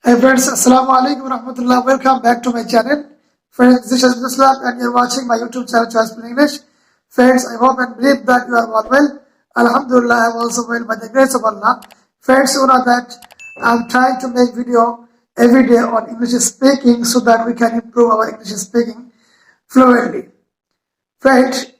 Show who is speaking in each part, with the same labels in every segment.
Speaker 1: Hi friends, Assalamu alaikum warahmatullah. Welcome back to my channel. Friends, this is Islam and you're watching my YouTube channel Choice in English. Friends, I hope and believe that you are all well. Alhamdulillah, I am also well by the grace of Allah. Friends, you know that I'm trying to make video every day on English speaking so that we can improve our English speaking fluently. Friends,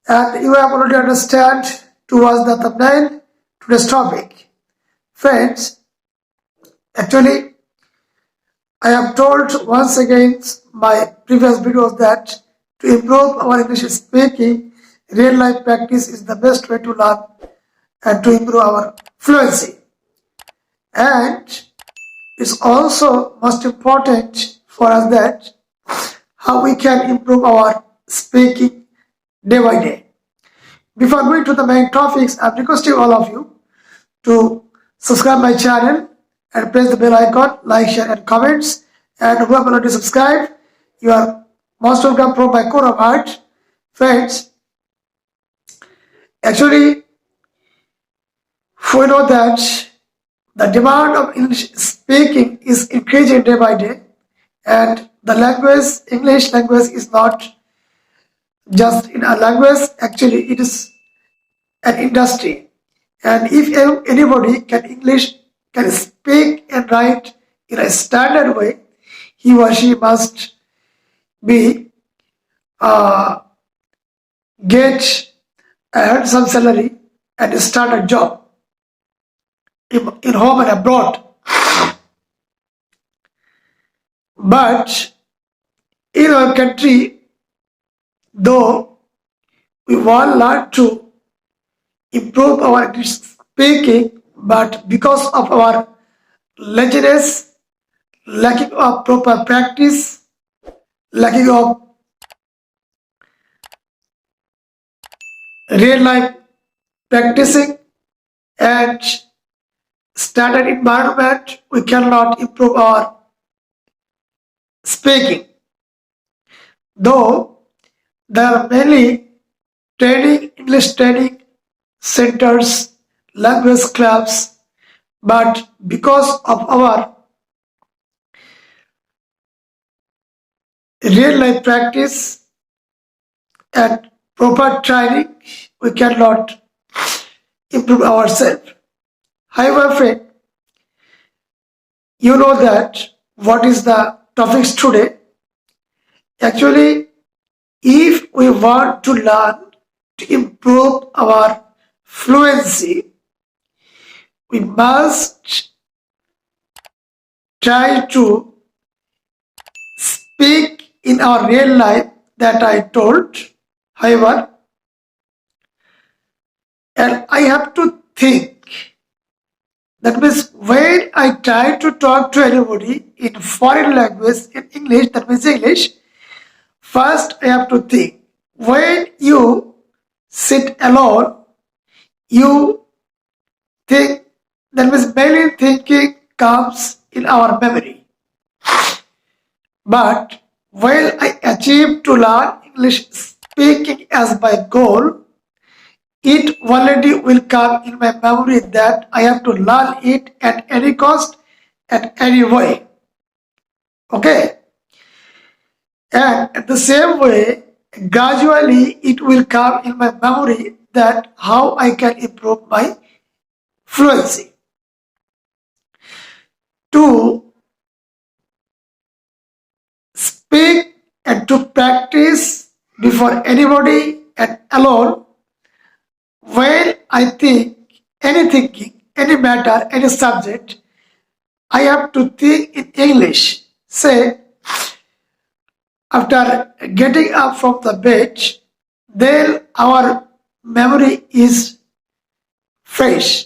Speaker 1: and you have already understand towards the thumbnail today's topic. Friends, actually, I have told once again my previous videos that to improve our English speaking, real life practice is the best way to learn and to improve our fluency. And it's also most important for us that how we can improve our speaking day by day. Before going to the main topics, I'm requesting all of you to subscribe my channel and press the bell icon, like, share and comments. And who have already subscribed, you are most welcome from my core of heart. Friends, actually, we know that the demand of English speaking is increasing day by day, and the language, English language is not just in a language, actually it is an industry. And if anybody can speak and write in a standard way, he or she must be get a handsome salary and start a job in home and abroad. But in our country, though we want learn to improve our English speaking, but because of our laziness, lacking of proper practice, lacking of real life practicing and standard environment, we cannot improve our speaking. Though there are many English training centers, language clubs, but because of our real life practice and proper training, we cannot improve ourselves. However, friend, you know that what is the topics today. Actually, if we want to learn to improve our fluency, we must try to speak in our real life that I told. However, and I have to think. That means when I try to talk to anybody in foreign language, in English, that means English, first I have to think. When you sit alone, you think, that means mainly thinking comes in our memory. But when I achieve to learn English speaking as my goal, it already will come in my memory that I have to learn it at any cost, at any way. Okay? And at the same way, gradually it will come in my memory that how I can improve my fluency. To speak and to practice before anybody and alone, when I think any matter, any subject, I have to think in English. Say, after getting up from the bed, then our memory is fresh.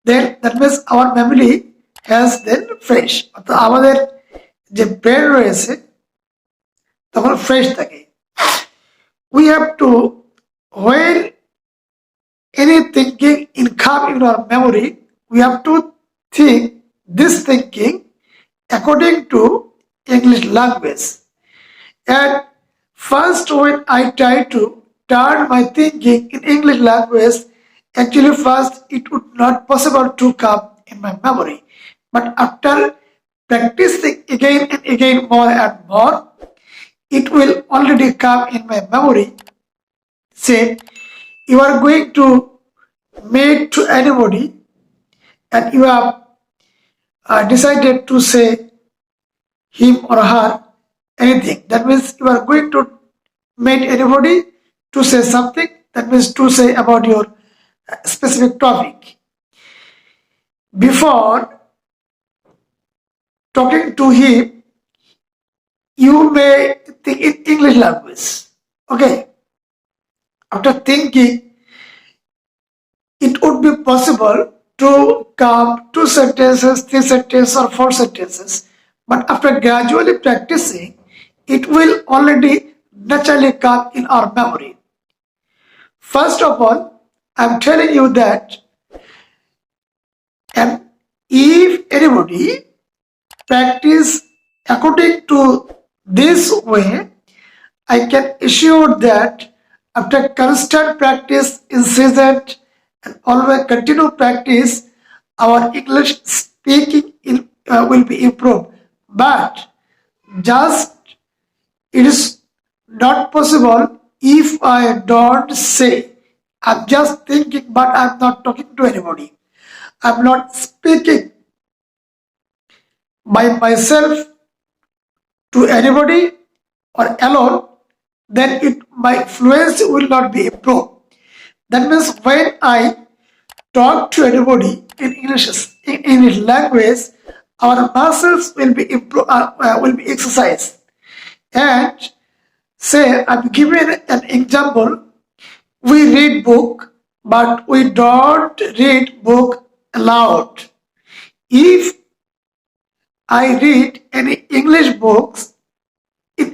Speaker 1: Then that means our memory has then fresh. আমাদের যে brain রয়েছে তখন fresh থাকে. We have to, when any thinking come in our memory, we have to think this thinking according to English language. And first when I try to turn my thinking in English language, actually first it would not possible to come in my memory. But after practicing again and again more and more, it will already come in my memory. Say, you are going to meet to anybody and you have decided to say him or her anything. That means you are going to meet anybody to say something. That means to say about your specific topic. Before talking to him, you may think in English language. Okay. After thinking, it would be possible to come 2 sentences, 3 sentences, or 4 sentences. But after gradually practicing, it will already naturally come in our memory. First of all, I'm telling you that if anybody practice according to this way, I can assure that after constant practice, incessant and always continue practice, our English speaking will be improved. But just it is not possible if I don't say. I'm just thinking, but I'm not talking to anybody. I'm not speaking by myself to anybody or alone, then my fluency will not be improved. That means when I talk to anybody in English language, our muscles will be will be exercised. And say, I'm giving an example. We read book, but we don't read book aloud. If I read any English books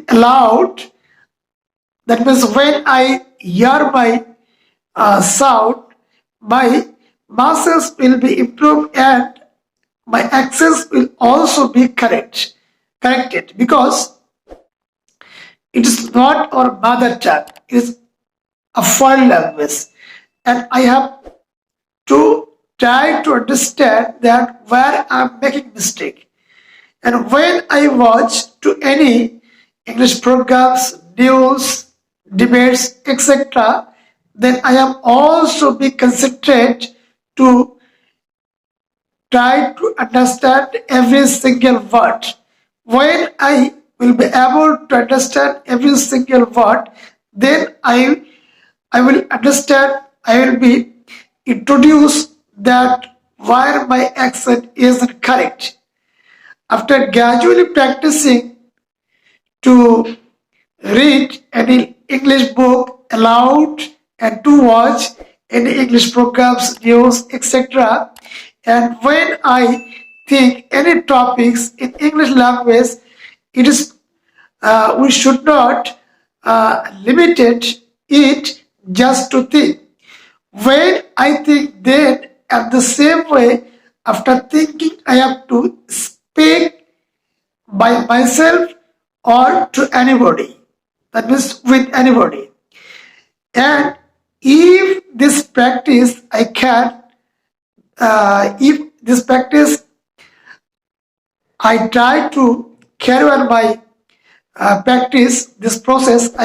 Speaker 1: aloud, that means when I hear my sound, my muscles will be improved and my accents will also be corrected, because it is not our mother tongue, it is a foreign language, and I have to try to understand that where I am making mistake. And when I watch to any English programs, news, debates, etc., then I am also be concentrated to try to understand every single word. When I will be able to understand every single word, then I will understand, I will be introduced that where my accent isn't correct. After gradually practicing to read any English book aloud and to watch any English programs, news, etc. And when I think any topics in English language, it is we should not limit it just to think. When I think, then at the same way, after thinking, I have to speak by myself or to anybody. That means with anybody. And if this practice I can, if this practice I try to carry on my practice, this process,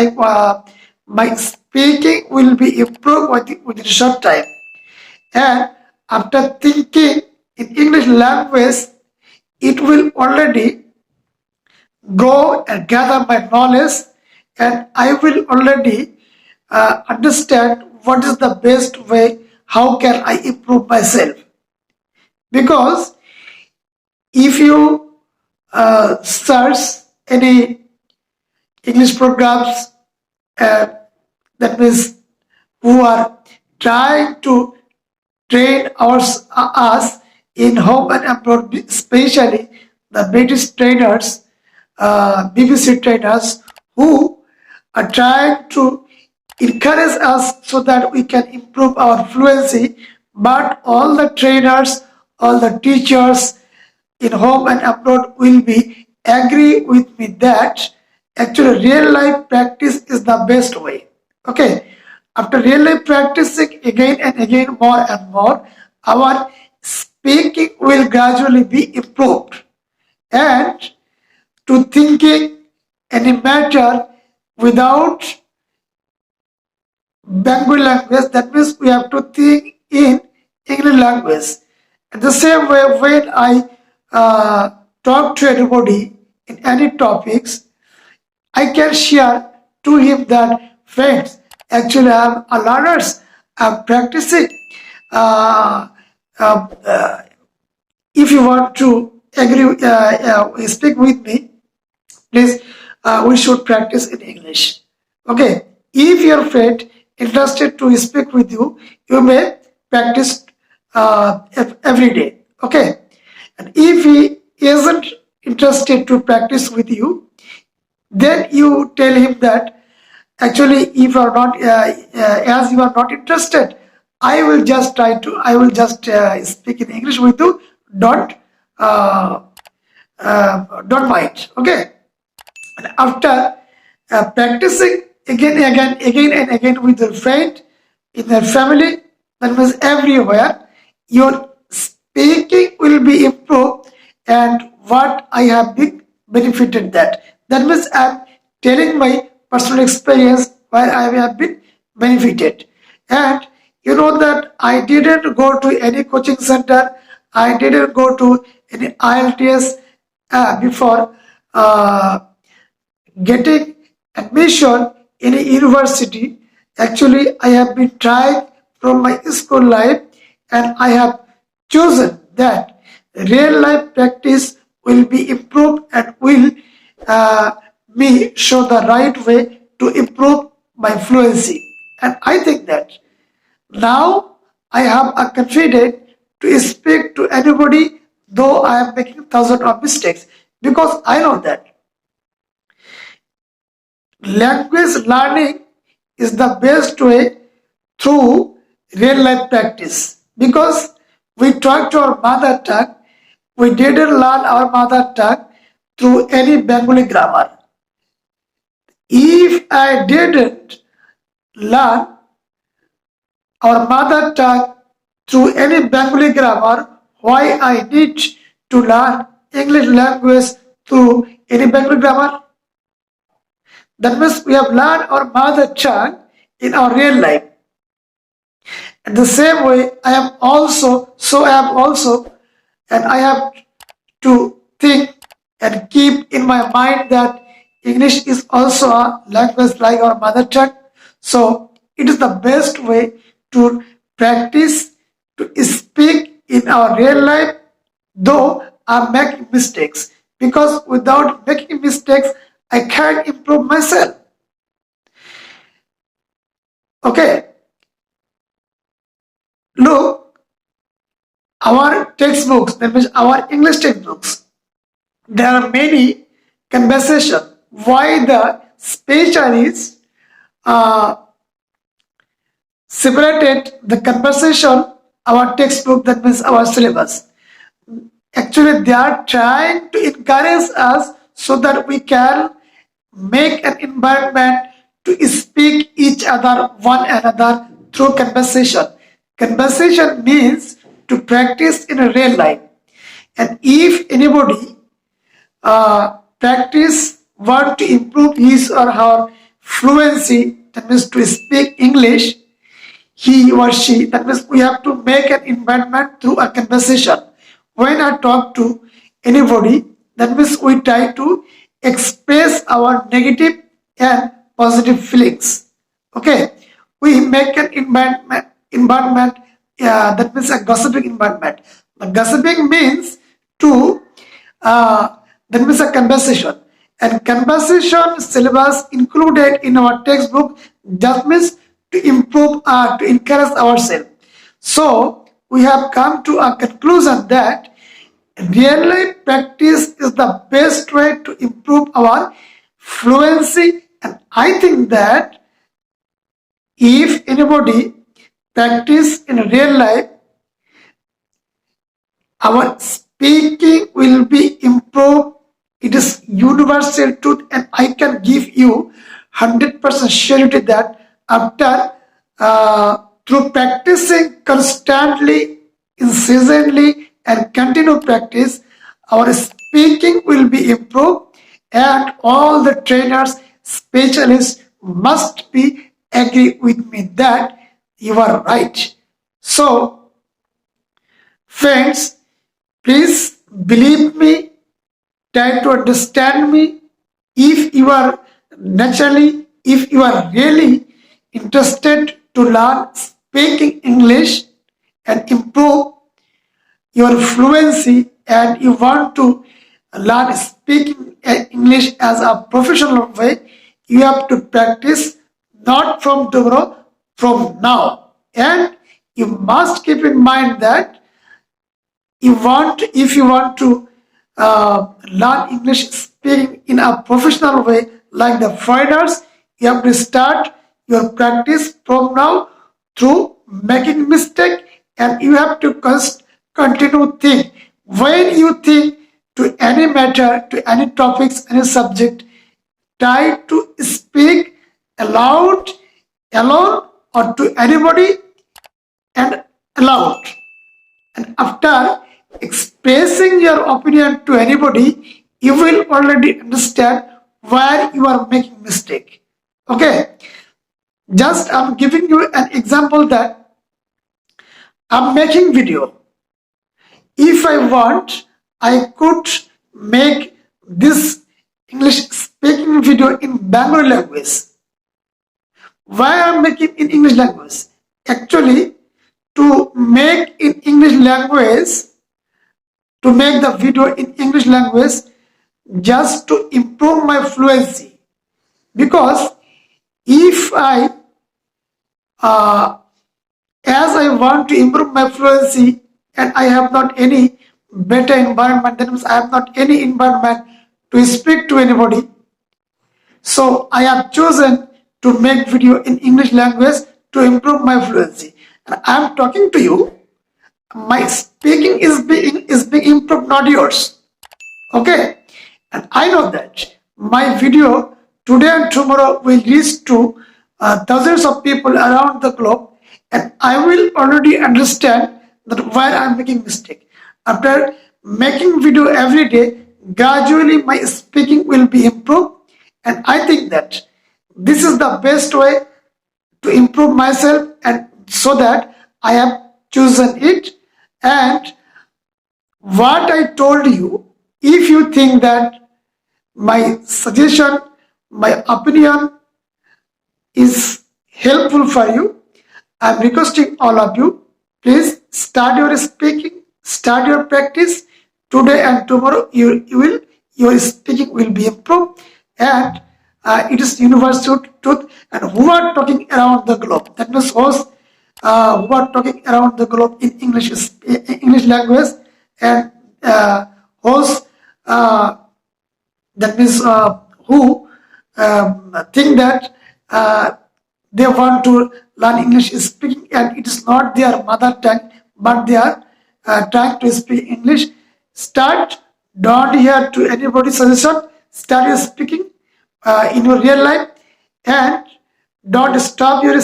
Speaker 1: my speaking will be improved within a short time. And after thinking in English language, it will already go and gather my knowledge, and I will already understand what is the best way, how can I improve myself. Because if you search any English programs, that means who are trying to train us in home and abroad, especially the British trainers, BBC trainers, who are trying to encourage us so that we can improve our fluency. But all the trainers, all the teachers in home and abroad will be agree with me that actually real life practice is the best way. Okay, after real life practicing again and again, more and more, our speaking will gradually be improved. And to thinking any matter without Bengali language, that means we have to think in English language. In the same way, when I talk to anybody in any topics, I can share to him that friends, actually I'm a learners, I'm practicing. Uh, uh, uh, if you want to agree, speak with me, please, we should practice in English. Okay. If your friend interested to speak with you, you may practice every day. Okay. And if he isn't interested to practice with you, then you tell him that actually, if you are not, as you are not interested, I will just speak in English with you. Don't, uh, don't mind. Okay. And after practicing again and again with your friend, in your family, that means everywhere, your speaking will be improved. And what I have been benefited that. That means I'm telling my personal experience where I have been benefited. And you know that I didn't go to any coaching center. I didn't go to any IELTS before getting admission in a university. Actually, I have been trying from my school life, and I have chosen that real life practice will be improved and will me show the right way to improve my fluency. And I think that now I have a confidence to speak to anybody, though I am making thousands of mistakes, because I know that language learning is the best way through real life practice, because we talk to our mother tongue. We didn't learn our mother tongue through any Bengali grammar. If I didn't learn our mother tongue through any Bengali grammar, why I need to learn English language through any Bengali grammar? That means we have learned our mother tongue in our real life. In the same way, I am also, and I have to think and keep in my mind that English is also a language like our mother tongue. So it is the best way to practice to speak in our real life, though I'm making mistakes. Because without making mistakes, I can't improve myself. Okay. Look, our textbooks, that means our English textbooks, there are many conversation. Why the specialists separated the conversation, our textbook, that means our syllabus. Actually, they are trying to encourage us so that we can make an environment to speak each other, one another through conversation. Conversation means to practice in a real life. And if anybody practice want to improve his or her fluency, that means to speak English, he or she, that means we have to make an environment through a conversation. When I talk to anybody, that means we try to express our negative and positive feelings. Okay, we make an environment that means a gossiping environment. The gossiping means to that means a conversation, and conversation syllabus included in our textbook. That means to improve, to encourage ourselves. So we have come to a conclusion that real life practice is the best way to improve our fluency. And I think that if anybody practice in real life, our speaking will be improved. It is universal truth, and I can give you 100% surety that after through practicing constantly, incessantly, and continue practice, our speaking will be improved, and all the trainers, specialists must be agree with me that you are right. So, friends, please believe me, try to understand me. If you are if you are really interested to learn speaking English and improve your fluency, and you want to learn speaking English as a professional way, you have to practice not from tomorrow, from now. And you must keep in mind that if you want to learn English speaking in a professional way like the foreigners, you have to start your practice from now through making mistake, and you have to continue think. When you think to any matter, to any topics, any subject, try to speak aloud, alone, or to anybody, and aloud. And after expressing your opinion to anybody, you will already understand where you are making mistake. Okay, just I'm giving you an example that I'm making video. If I want, I could make this English speaking video in Bangalore language. Why I'm making in English language? Actually, to make in English language, to make the video in English language, just to improve my fluency. Because if as I want to improve my fluency, and I have not any better environment, that means I have not any environment to speak to anybody. So I have chosen to make video in English language to improve my fluency. And I am talking to you. My speaking is being improved, not yours. Okay, and I know that my video today and tomorrow will reach to thousands of people around the globe, and I will already understand that where I am making mistake. After making video every day, gradually my speaking will be improved, and I think that this is the best way to improve myself, and so that I have chosen it. And what I told you, if you think that my suggestion, my opinion is helpful for you, I'm requesting all of you, please start your speaking, start your practice. Today and tomorrow your speaking will be improved, and it is universal truth. And who are talking around the globe, that means hosts who are talking around the globe in English language, and hosts that means who think that they want to learn English speaking, and it is not their mother tongue, but they are trying to speak English. Start, don't hear to anybody's suggestion, start your speaking in your real life, and don't stop your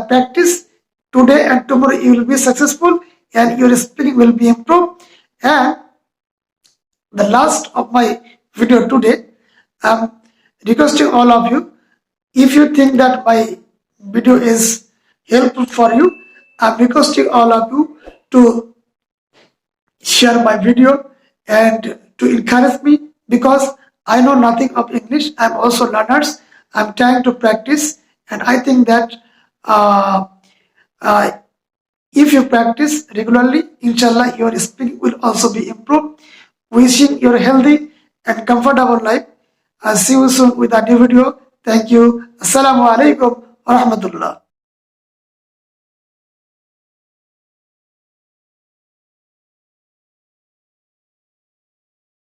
Speaker 1: practice. Today and tomorrow you will be successful, and your speaking will be improved. And the last of my video today, I'm requesting all of you, if you think that my video is helpful for you, I'm requesting all of you to share my video and to encourage me, because I know nothing of English. I'm also learners. I'm trying to practice, and I think that if you practice regularly, inshallah, your speaking will also be improved. Wishing you a healthy and comfortable life. I'll see you soon with a new video. Thank you. Assalamu alaikum wa rahmatullah.